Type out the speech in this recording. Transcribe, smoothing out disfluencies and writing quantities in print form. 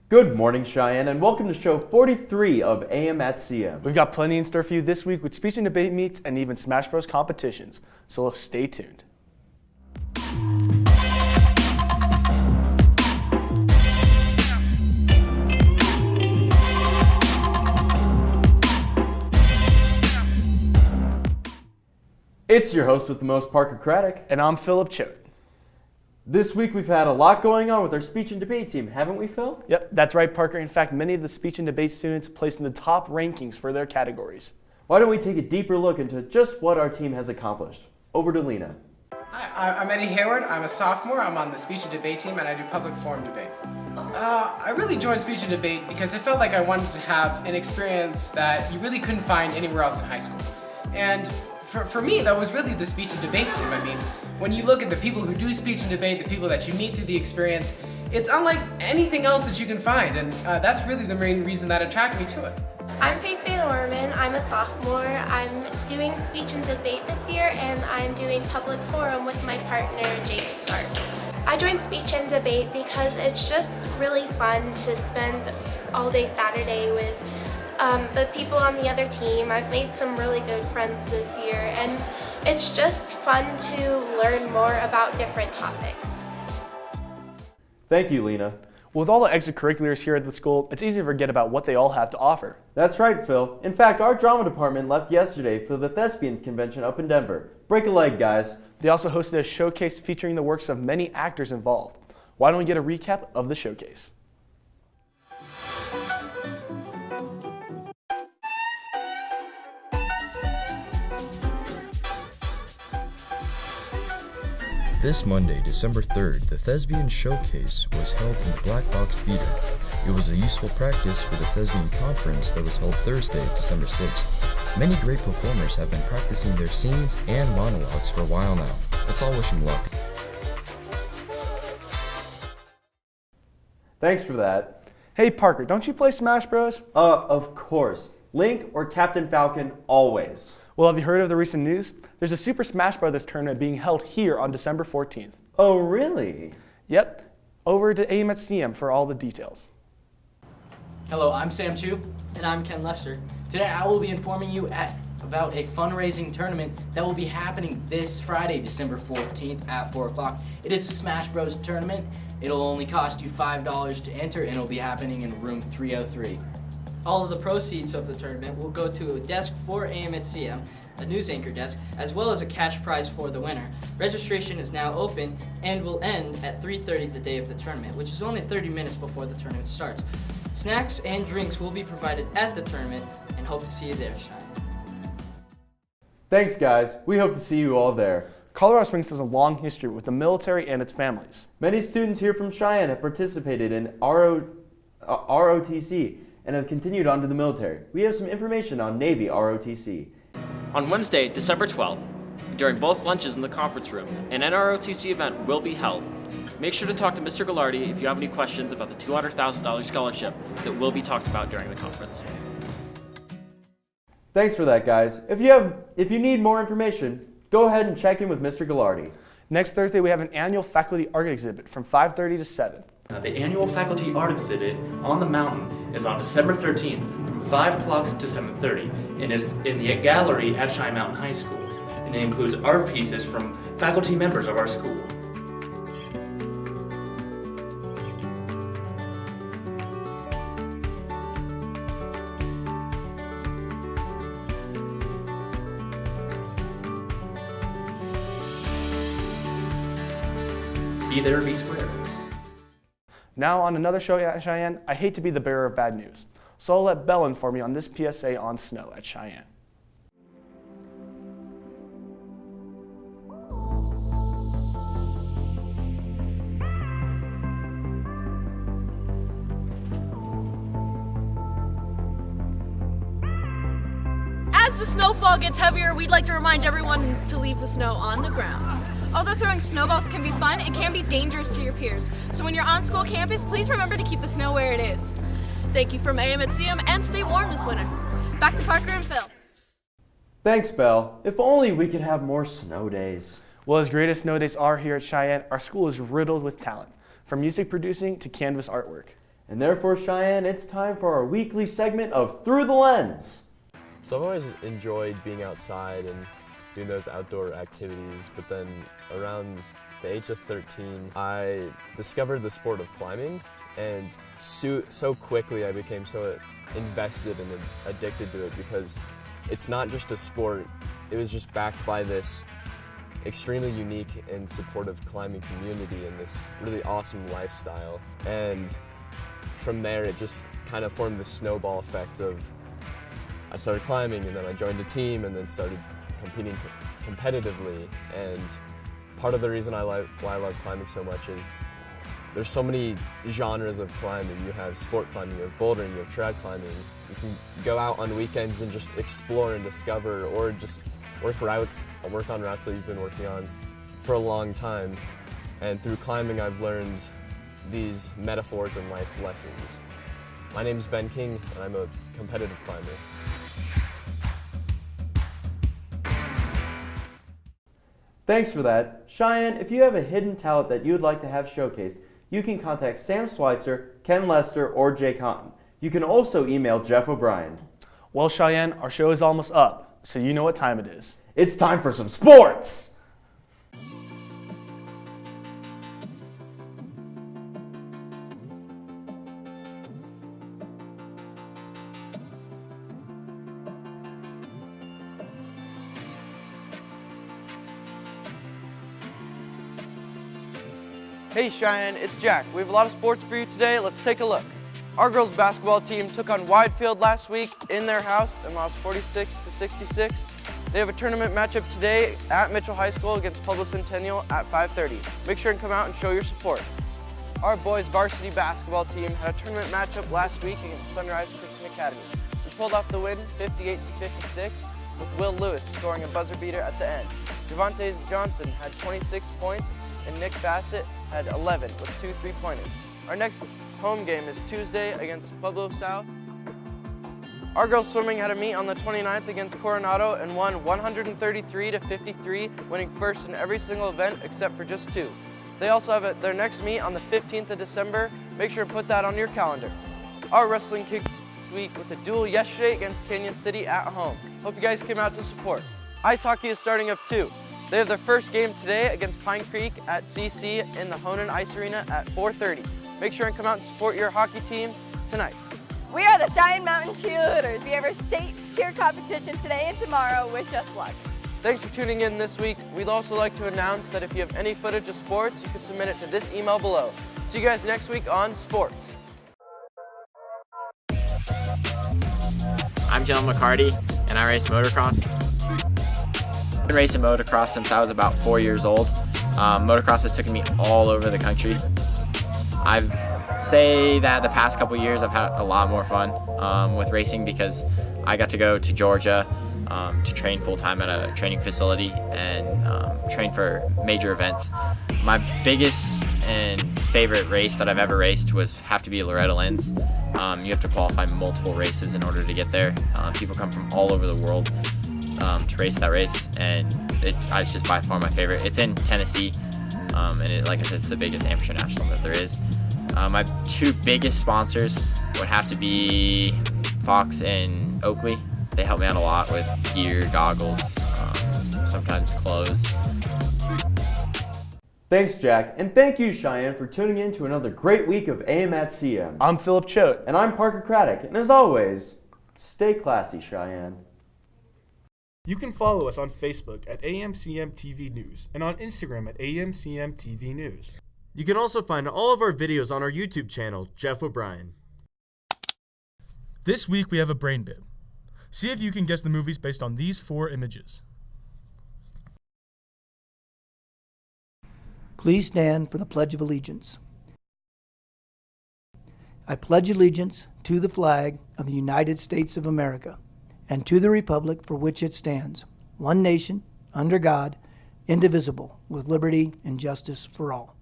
Good morning, Cheyenne, and welcome to show 43 of AM at CM. We've got plenty in store for you this week with speech and debate meets and even Smash Bros. Competitions, so stay tuned. It's your host with the most, Parker Craddock. And I'm Philip Choate. This week we've had a lot going on with our speech and debate team, haven't we, Phil? Yep, that's right, Parker. In fact, many of the speech and debate students placed in the top rankings for their categories. Why don't we take a deeper look into just what our team has accomplished? Over to Lena. Hi, I'm Eddie Hayward. I'm a sophomore. I'm on the speech and debate team, and I do public forum debate. I really joined speech and debate because I felt like I wanted to have an experience that you really couldn't find anywhere else in high school. And for me, that was really the speech and debate team. I mean, when you look at the people who do speech and debate, the people that you meet through the experience, it's unlike anything else that you can find, and that's really the main reason that attracted me to it. I'm Faith Van Orman. I'm a sophomore. I'm doing speech and debate this year, and I'm doing public forum with my partner, Jake Stark. I joined speech and debate because it's just really fun to spend all day Saturday with the people on the other team. I've made some really good friends this year, and it's just fun to learn more about different topics. Thank you, Lena. With all the extracurriculars here at the school, it's easy to forget about what they all have to offer. That's right, Phil. In fact, our drama department left yesterday for the Thespians Convention up in Denver. Break a leg, guys. They also hosted a showcase featuring the works of many actors involved. Why don't we get a recap of the showcase? This Monday, December 3rd, the Thespian Showcase was held in the Black Box Theater. It was a useful practice for the Thespian Conference that was held Thursday, December 6th. Many great performers have been practicing their scenes and monologues for a while now. Let's all wish them luck. Thanks for that. Hey Parker, don't you play Smash Bros? Of course. Link or Captain Falcon, always. Well, have you heard of the recent news? There's a Super Smash Bros. Tournament being held here on December 14th. Oh, really? Yep. Over to AM at CM for all the details. Hello, I'm Sam Chu. And I'm Ken Lester. Today I will be informing you about a fundraising tournament that will be happening this Friday, December 14th at 4 o'clock. It is a Smash Bros. Tournament. It'll only cost you $5 to enter, and it'll be happening in room 303. All of the proceeds of the tournament will go to a desk for AM at CM, a news anchor desk, as well as a cash prize for the winner. Registration is now open and will end at 3:30 the day of the tournament, which is only 30 minutes before the tournament starts. Snacks and drinks will be provided at the tournament, and hope to see you there, Shine. Thanks, guys. We hope to see you all there. Colorado Springs has a long history with the military and its families. Many students here from Cheyenne have participated in ROTC and have continued on to the military. We have some information on Navy ROTC. On Wednesday, December 12th, during both lunches in the conference room, an NROTC event will be held. Make sure to talk to Mr. Gallardi if you have any questions about the $200,000 scholarship that will be talked about during the conference. Thanks for that, guys. If you need more information, go ahead and check in with Mr. Gallardi. Next Thursday, we have an annual faculty art exhibit from 5:30 to 7. The annual faculty art exhibit on the mountain is on December 13th from 5 o'clock to 7:30 and is in the gallery at Cheyenne Mountain High School. And it includes art pieces from faculty members of our school. Be there, be square. Now on another show at Cheyenne, I hate to be the bearer of bad news, so I'll let Belle inform you on this PSA on snow at Cheyenne. As the snowfall gets heavier, we'd like to remind everyone to leave the snow on the ground. Although throwing snowballs can be fun, it can be dangerous to your peers. So when you're on school campus, please remember to keep the snow where it is. Thank you from AM at CM, and stay warm this winter. Back to Parker and Phil. Thanks, Belle. If only we could have more snow days. Well, as great as snow days are here at Cheyenne, our school is riddled with talent, from music producing to canvas artwork. And therefore, Cheyenne, it's time for our weekly segment of Through the Lens. So I've always enjoyed being outside and doing those outdoor activities, but then around the age of 13, I discovered the sport of climbing, and so quickly I became so invested and addicted to it because it's not just a sport, it was just backed by this extremely unique and supportive climbing community and this really awesome lifestyle. And from there it just kind of formed this snowball effect of I started climbing and then I joined a team and then started competing competitively. And part of the reason why I love climbing so much is there's so many genres of climbing. You have sport climbing, you have bouldering, you have trad climbing. You can go out on weekends and just explore and discover, or just work on routes that you've been working on for a long time. And through climbing, I've learned these metaphors and life lessons. My name is Ben King, and I'm a competitive climber. Thanks for that. Cheyenne, if you have a hidden talent that you'd like to have showcased, you can contact Sam Schweitzer, Ken Lester, or Jake Houghton. You can also email Jeff O'Brien. Well, Cheyenne, our show is almost up, so you know what time it is. It's time for some sports! Hey Cheyenne, it's Jack. We have a lot of sports for you today. Let's take a look. Our girls basketball team took on Widefield last week in their house and lost 46-66. They have a tournament matchup today at Mitchell High School against Pueblo Centennial at 5:30. Make sure and come out and show your support. Our boys varsity basketball team had a tournament matchup last week against Sunrise Christian Academy. We pulled off the win 58-56 with Will Lewis scoring a buzzer beater at the end. Javante Johnson had 26 points and Nick Bassett had 11 with 2 3-pointers. Our next home game is Tuesday against Pueblo South. Our girls swimming had a meet on the 29th against Coronado and won 133-53, winning first in every single event except for just 2. They also have their next meet on the 15th of December. Make sure to put that on your calendar. Our wrestling kicked this week with a duel yesterday against Canyon City at home. Hope you guys came out to support. Ice hockey is starting up too. They have their first game today against Pine Creek at CC in the Honan Ice Arena at 4:30. Make sure and come out and support your hockey team tonight. We are the Cheyenne Mountain Cheerleaders. We have our state cheer competition today and tomorrow. Wish us luck. Thanks for tuning in this week. We'd also like to announce that if you have any footage of sports, you can submit it to this email below. See you guys next week on Sports. I'm Dylan McCarty, and I race motocross. I've been racing motocross since I was about 4 years old. Motocross has taken me all over the country. I'd say that the past couple years I've had a lot more fun with racing because I got to go to Georgia to train full-time at a training facility and train for major events. My biggest and favorite race that I've ever raced have to be Loretta Lynn's. You have to qualify multiple races in order to get there. People come from all over the world to race that race, and it's just by far my favorite. It's in Tennessee, and like I said, it's the biggest amateur national that there is. My 2 biggest sponsors would have to be Fox and Oakley. They help me out a lot with gear, goggles, sometimes clothes. Thanks, Jack, and thank you, Cheyenne, for tuning in to another great week of AM at CM. I'm Philip Choate. And I'm Parker Craddock, and as always, stay classy, Cheyenne. You can follow us on Facebook at AMCM TV News and on Instagram at AMCM TV News. You can also find all of our videos on our YouTube channel, Jeff O'Brien. This week we have a brain bit. See if you can guess the movies based on these 4 images. Please stand for the Pledge of Allegiance. I pledge allegiance to the flag of the United States of America and to the republic for which it stands, one nation, under God, indivisible, with liberty and justice for all.